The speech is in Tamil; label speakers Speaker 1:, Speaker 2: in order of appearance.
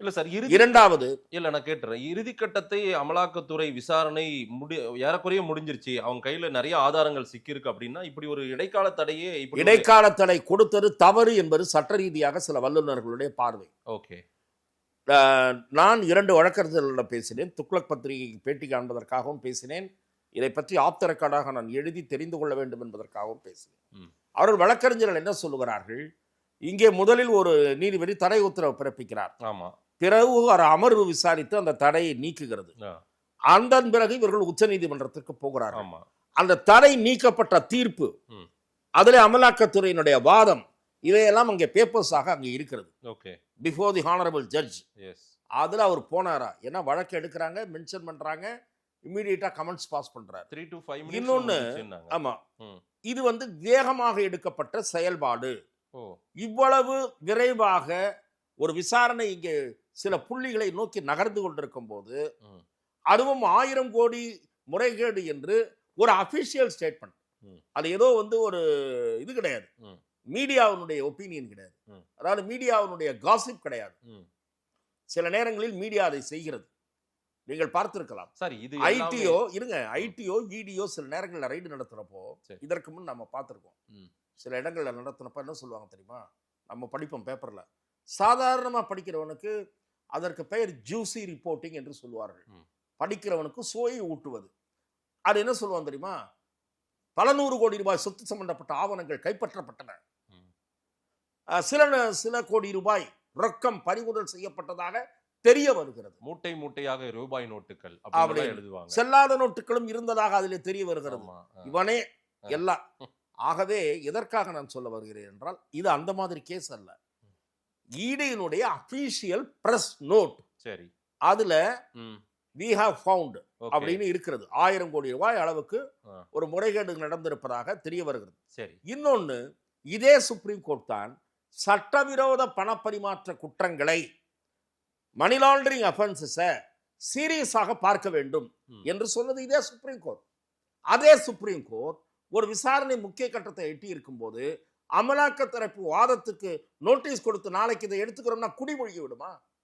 Speaker 1: இல்ல சார்.
Speaker 2: இரண்டாவது
Speaker 1: இல்ல நான் கேட்டுறேன். இறுதி கட்டத்தை அமலாக்கத்துறை விசாரணை ஏறக்குறைய முடிஞ்சிருச்சு. அவங்க கையில நெறைய ஆதாரங்கள் சிக்கியிருக்கு அப்டின்னா, இப்படி ஒரு இடைக்கால தடையே இப்படி ஒரு
Speaker 2: இடைக்கால தடை கொடுத்தது தவறு என்பது சட்ட ரீதியாக சில வல்லுநர்களுடைய பார்வை.
Speaker 1: ஓகே.
Speaker 2: நான் 2 வழக்கறிஞர்களிடம் பேசினேன். துக்ளக் பத்திரிகைக்கு பேட்டி காண்பதற்காகவும் பேசினேன். இதை பற்றி ஆஃப் த ரெக்கார்டாக நான் எழுதி தெரிந்து கொள்ள வேண்டும் என்பதற்காகவும் பேசினேன். அவர்கள் வழக்கறிஞர்கள் என்ன சொல்லுகிறார்கள்? இங்கே முதலில் ஒரு நீதிபதி தடை உத்தரவு பிறப்பிக்கிறார்.
Speaker 1: ஆமா.
Speaker 2: பிறகு ஒரு அமர்வு விசாரித்து அந்த தடையை நீக்குகிறது. அதன் பிறகு இவர்கள் உச்ச நீதிமன்றத்திற்கு போகிறார்கள்.
Speaker 1: ஆமா.
Speaker 2: அந்த தடை நீக்கப்பட்ட தீர்ப்பு, அதில் அமலாக்கத்துறையினுடைய வாதம், இவையெல்லாம் அங்கே பேப்பர்ஸாக அங்கே இருக்கிறது.
Speaker 1: Okay.
Speaker 2: Before the honourable judge.
Speaker 1: Yes.
Speaker 2: அதுல அவர் போனாரா? ஏன்னா வழக்கு எடுக்கிறாங்க, மென்ஷன் பண்றாங்க, இமீடியட்டா கமெண்ட்ஸ் பாஸ் பண்றாரு.
Speaker 1: 3 to 5 மினிட்ஸ்
Speaker 2: இன்னொன்னு,
Speaker 1: முடிஞ்சுச்சுன்னாங்க.
Speaker 2: ஆமா, இது வந்து வேகமாக எடுக்கப்பட்ட செயல்பாடு.
Speaker 1: ஓ.
Speaker 2: இவ்வளவு விரைவாக ஒரு விசாரணை இங்கே சில புள்ளிகளை நோக்கி நகர்ந்து கொண்டிருக்கும் போது, அதுவும் 1000 கோடி முறைகேடு என்று ஒரு அபிஷியல் ஸ்டேட்மெண்ட், அது ஏதோ வந்து ஒரு இது கிடையாது, மீடியாவினுடைய ஒப்பீனியன் கிடையாது, அதாவது மீடியாவினுடைய காசிப் கிடையாது. சில நேரங்களில் மீடியா அதை செய்கிறது, நீங்கள் பார்த்திருக்கலாம்.
Speaker 1: சரி, இது
Speaker 2: ஐடிஓ இருங்க, ஐடிஓ இடிஓ சில நேரங்களில் ரைடு நடத்துறப்போ, இதற்கு முன் நம்ம பார்த்திருக்கோம், சில இடங்கள்ல நடத்தினப்ப என்ன சொல்லுவாங்க தெரியுமா? நம்ம படிப்போம் பேப்பர்ல, சாதாரணமா படிக்கிறவனுக்கு அதற்கு பெயர் ஜூசி ரிப்போர்ட்டிங் என்று சொல்வார்கள். படிக்கிறவனுக்கு சுவையை ஊட்டுவது. அது என்ன சொல்லுவான் தெரியுமா? பல 100 கோடி ரூபாய் சொத்து சம்பந்தப்பட்ட ஆவணங்கள் கைப்பற்றப்பட்டன, சில கோடி ரூபாய் ரொக்கம் பறிமுதல் செய்யப்பட்டதாக தெரிய வருகிறது.
Speaker 1: மூட்டை மூட்டையாக ரூபாய் நோட்டுகள்
Speaker 2: அப்படி
Speaker 1: எழுதுவாங்க.
Speaker 2: செல்லாத நோட்டுகளும் இருந்ததாக அதில் தெரிய வருகிறது. இவனே எல்லாம். ஆகவே எதற்காக நான் சொல்ல வருகிறேன் என்றால், இது அந்த மாதிரி கேஸ் அல்ல. ஈடியினுடைய அபிஷியல் பிரஸ் நோட், சரி, அதுல we have found அப்படின்னு இருக்கிறது. 1000 கோடி ரூபாய் அளவுக்கு ஒரு முறைகேடு நடந்திருப்பதாக தெரிய வருகிறது. சரி. இன்னொன்னு, இதே சுப்ரீம் கோர்ட் தான் சட்டவிரோத பணப்பரிமாற்ற குற்றங்களை, மணி லாண்டரிங் அஃபென்சஸை சீரியஸாக பார்க்க வேண்டும் என்று சொன்னது இதே சுப்ரீம் கோர்ட். அதே சுப்ரீம் கோர்ட் ஒரு விசாரணை முக்கிய கட்டத்தை எட்டி இருக்கும் போது அமலாக்க தரப்பு வாதத்துக்கு நோட்டீஸ் கொடுத்து நாளைக்கு இதை எடுத்துக்கிறோம்னா குடிமொழிகி விடுமா?